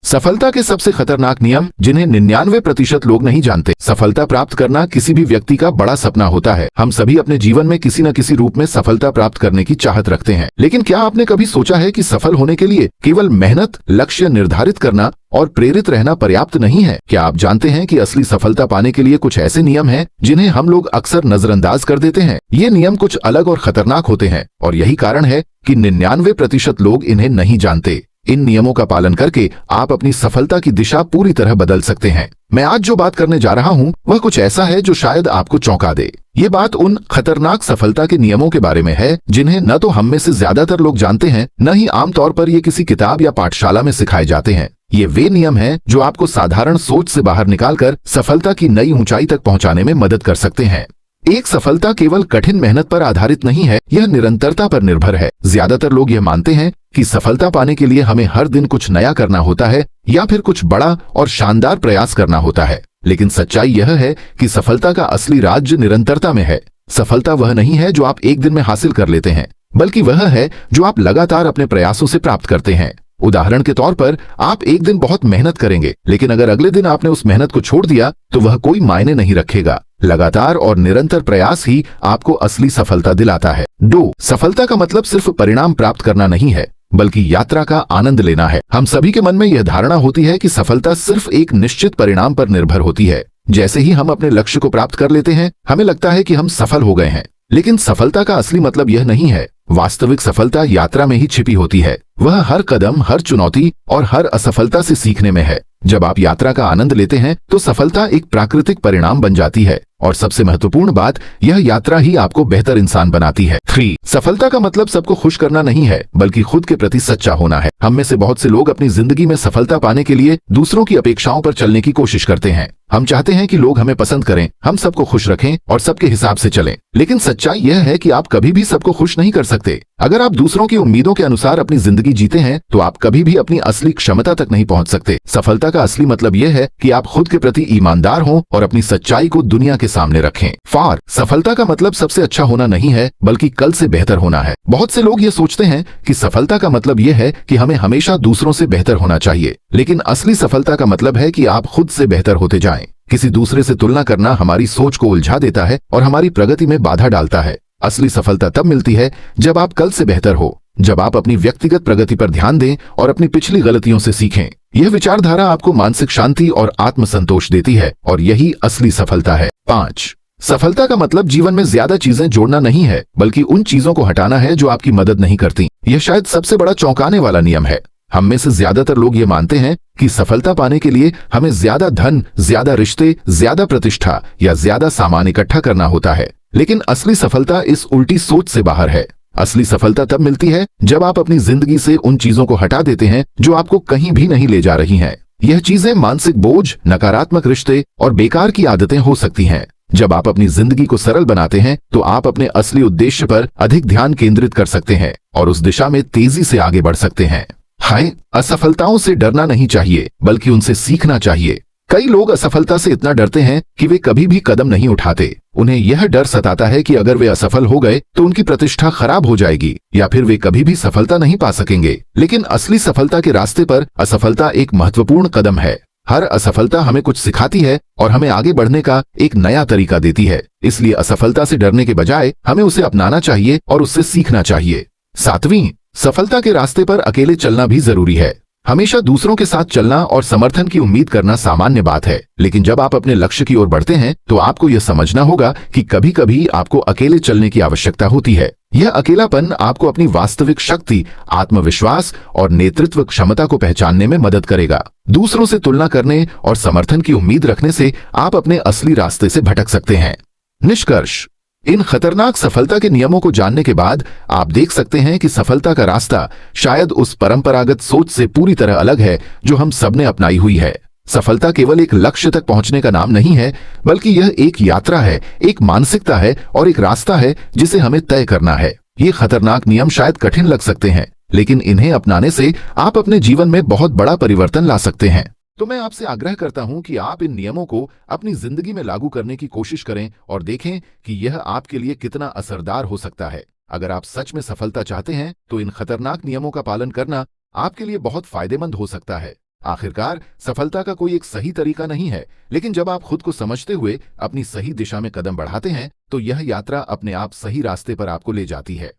सफलता के सबसे खतरनाक नियम जिन्हें 99% लोग नहीं जानते। सफलता प्राप्त करना किसी भी व्यक्ति का बड़ा सपना होता है। हम सभी अपने जीवन में किसी न किसी रूप में सफलता प्राप्त करने की चाहत रखते हैं, लेकिन क्या आपने कभी सोचा है कि सफल होने के लिए केवल मेहनत, लक्ष्य निर्धारित करना और प्रेरित रहना पर्याप्त नहीं है? क्या आप जानते हैं कि असली सफलता पाने के लिए कुछ ऐसे नियम हैं जिन्हें हम लोग अक्सर नजरअंदाज कर देते हैं? ये नियम कुछ अलग और खतरनाक होते हैं और यही कारण है कि 99% लोग इन्हें नहीं जानते। इन नियमों का पालन करके आप अपनी सफलता की दिशा पूरी तरह बदल सकते हैं। मैं आज जो बात करने जा रहा हूँ वह कुछ ऐसा है जो शायद आपको चौंका दे। ये बात उन खतरनाक सफलता के नियमों के बारे में है जिन्हें न तो हम में से ज्यादातर लोग जानते हैं, न ही आमतौर पर ये किसी किताब या पाठशाला में सिखाए जाते हैं। ये वे नियम हैं जो आपको साधारण सोच से बाहर निकालकर सफलता की नई ऊंचाई तक पहुंचाने में मदद कर सकते हैं। एक सफलता केवल कठिन मेहनत पर आधारित नहीं है, यह निरंतरता पर निर्भर है। ज्यादातर लोग यह मानते हैं कि सफलता पाने के लिए हमें हर दिन कुछ नया करना होता है या फिर कुछ बड़ा और शानदार प्रयास करना होता है, लेकिन सच्चाई यह है कि सफलता का असली राज निरंतरता में है। सफलता वह नहीं है जो आप एक दिन में हासिल कर लेते हैं, बल्कि वह है जो आप लगातार अपने प्रयासों से प्राप्त करते हैं। उदाहरण के तौर पर, आप एक दिन बहुत मेहनत करेंगे, लेकिन अगर अगले दिन आपने उस मेहनत को छोड़ दिया तो वह कोई मायने नहीं रखेगा। लगातार और निरंतर प्रयास ही आपको असली सफलता दिलाता है। 2. सफलता का मतलब सिर्फ परिणाम प्राप्त करना नहीं है, बल्कि यात्रा का आनंद लेना है। हम सभी के मन में यह धारणा होती है कि सफलता सिर्फ एक निश्चित परिणाम पर निर्भर होती है। जैसे ही हम अपने लक्ष्य को प्राप्त कर लेते हैं, हमें लगता है कि हम सफल हो गए हैं, लेकिन सफलता का असली मतलब यह नहीं है। वास्तविक सफलता यात्रा में ही छिपी होती है। वह हर कदम, हर चुनौती और हर असफलता से सीखने में है। जब आप यात्रा का आनंद लेते हैं तो सफलता एक प्राकृतिक परिणाम बन जाती है, और सबसे महत्वपूर्ण बात, यह यात्रा ही आपको बेहतर इंसान बनाती है। 3. सफलता का मतलब सबको खुश करना नहीं है, बल्कि खुद के प्रति सच्चा होना है। हम में से बहुत से लोग अपनी जिंदगी में सफलता पाने के लिए दूसरों की अपेक्षाओं पर चलने की कोशिश करते हैं। हम चाहते हैं कि लोग हमें पसंद करें, हम सबको खुश रखें और सबके हिसाब से चलें। लेकिन सच्चाई यह है कि आप कभी भी सबको खुश नहीं कर सकते। अगर आप दूसरों की उम्मीदों के अनुसार अपनी जिंदगी जीते हैं तो आप कभी भी अपनी असली क्षमता तक नहीं पहुंच सकते। सफलता का असली मतलब यह है कि आप खुद के प्रति ईमानदार हों और अपनी सच्चाई को दुनिया के सामने रखें। 4. सफलता का मतलब सबसे अच्छा होना नहीं है, बल्कि कल से बेहतर होना है। बहुत से लोग ये सोचते हैं कि सफलता का मतलब यह है कि हमें हमेशा दूसरों से बेहतर होना चाहिए, लेकिन असली सफलता का मतलब है कि आप खुद से बेहतर होते जाएं। किसी दूसरे से तुलना करना हमारी सोच को उलझा देता है और हमारी प्रगति में बाधा डालता है। असली सफलता तब मिलती है जब आप कल से बेहतर हो, जब आप अपनी व्यक्तिगत प्रगति पर ध्यान दें और अपनी पिछली गलतियों से सीखें। यह विचारधारा आपको मानसिक शांति और आत्मसंतोष देती है, और यही असली सफलता है। 5. सफलता का मतलब जीवन में ज्यादा चीजें जोड़ना नहीं है, बल्कि उन चीजों को हटाना है जो आपकी मदद नहीं करती। यह शायद सबसे बड़ा चौंकाने वाला नियम है। हम में से ज्यादातर लोग ये मानते हैं कि सफलता पाने के लिए हमें ज्यादा धन, ज्यादा रिश्ते, ज्यादा प्रतिष्ठा या ज्यादा सामान इकट्ठा करना होता है, लेकिन असली सफलता इस उल्टी सोच से बाहर है। असली सफलता तब मिलती है जब आप अपनी जिंदगी से उन चीजों को हटा देते हैं जो आपको कहीं भी नहीं ले जा रही हैं। यह चीजें मानसिक बोझ, नकारात्मक रिश्ते और बेकार की आदतें हो सकती हैं। जब आप अपनी जिंदगी को सरल बनाते हैं तो आप अपने असली उद्देश्य पर अधिक ध्यान केंद्रित कर सकते हैं और उस दिशा में तेजी से आगे बढ़ सकते हैं। हाय, असफलताओं से डरना नहीं चाहिए, बल्कि उनसे सीखना चाहिए। कई लोग असफलता से इतना डरते हैं कि वे कभी भी कदम नहीं उठाते। उन्हें यह डर सताता है कि अगर वे असफल हो गए तो उनकी प्रतिष्ठा खराब हो जाएगी या फिर वे कभी भी सफलता नहीं पा सकेंगे। लेकिन असली सफलता के रास्ते पर असफलता एक महत्वपूर्ण कदम है। हर असफलता हमें कुछ सिखाती है और हमें आगे बढ़ने का एक नया तरीका देती है। इसलिए असफलता से डरने के बजाय हमें उसे अपनाना चाहिए और उससे सीखना चाहिए। 7. सफलता के रास्ते पर अकेले चलना भी जरूरी है। हमेशा दूसरों के साथ चलना और समर्थन की उम्मीद करना सामान्य बात है, लेकिन जब आप अपने लक्ष्य की ओर बढ़ते हैं तो आपको यह समझना होगा कि कभी कभी आपको अकेले चलने की आवश्यकता होती है। यह अकेलापन आपको अपनी वास्तविक शक्ति, आत्मविश्वास और नेतृत्व क्षमता को पहचानने में मदद करेगा। दूसरों से तुलना करने और समर्थन की उम्मीद रखने से आप अपने असली रास्ते से भटक सकते हैं। निष्कर्ष, इन खतरनाक सफलता के नियमों को जानने के बाद आप देख सकते हैं कि सफलता का रास्ता शायद उस परंपरागत सोच से पूरी तरह अलग है जो हम सबने अपनाई हुई है। सफलता केवल एक लक्ष्य तक पहुंचने का नाम नहीं है, बल्कि यह एक यात्रा है, एक मानसिकता है और एक रास्ता है जिसे हमें तय करना है। ये खतरनाक नियम शायद कठिन लग सकते हैं, लेकिन इन्हें अपनाने से आप अपने जीवन में बहुत बड़ा परिवर्तन ला सकते हैं। तो मैं आपसे आग्रह करता हूं कि आप इन नियमों को अपनी जिंदगी में लागू करने की कोशिश करें और देखें कि यह आपके लिए कितना असरदार हो सकता है। अगर आप सच में सफलता चाहते हैं तो इन खतरनाक नियमों का पालन करना आपके लिए बहुत फायदेमंद हो सकता है। आखिरकार सफलता का कोई एक सही तरीका नहीं है, लेकिन जब आप खुद को समझते हुए अपनी सही दिशा में कदम बढ़ाते हैं तो यह यात्रा अपने आप सही रास्ते पर आपको ले जाती है।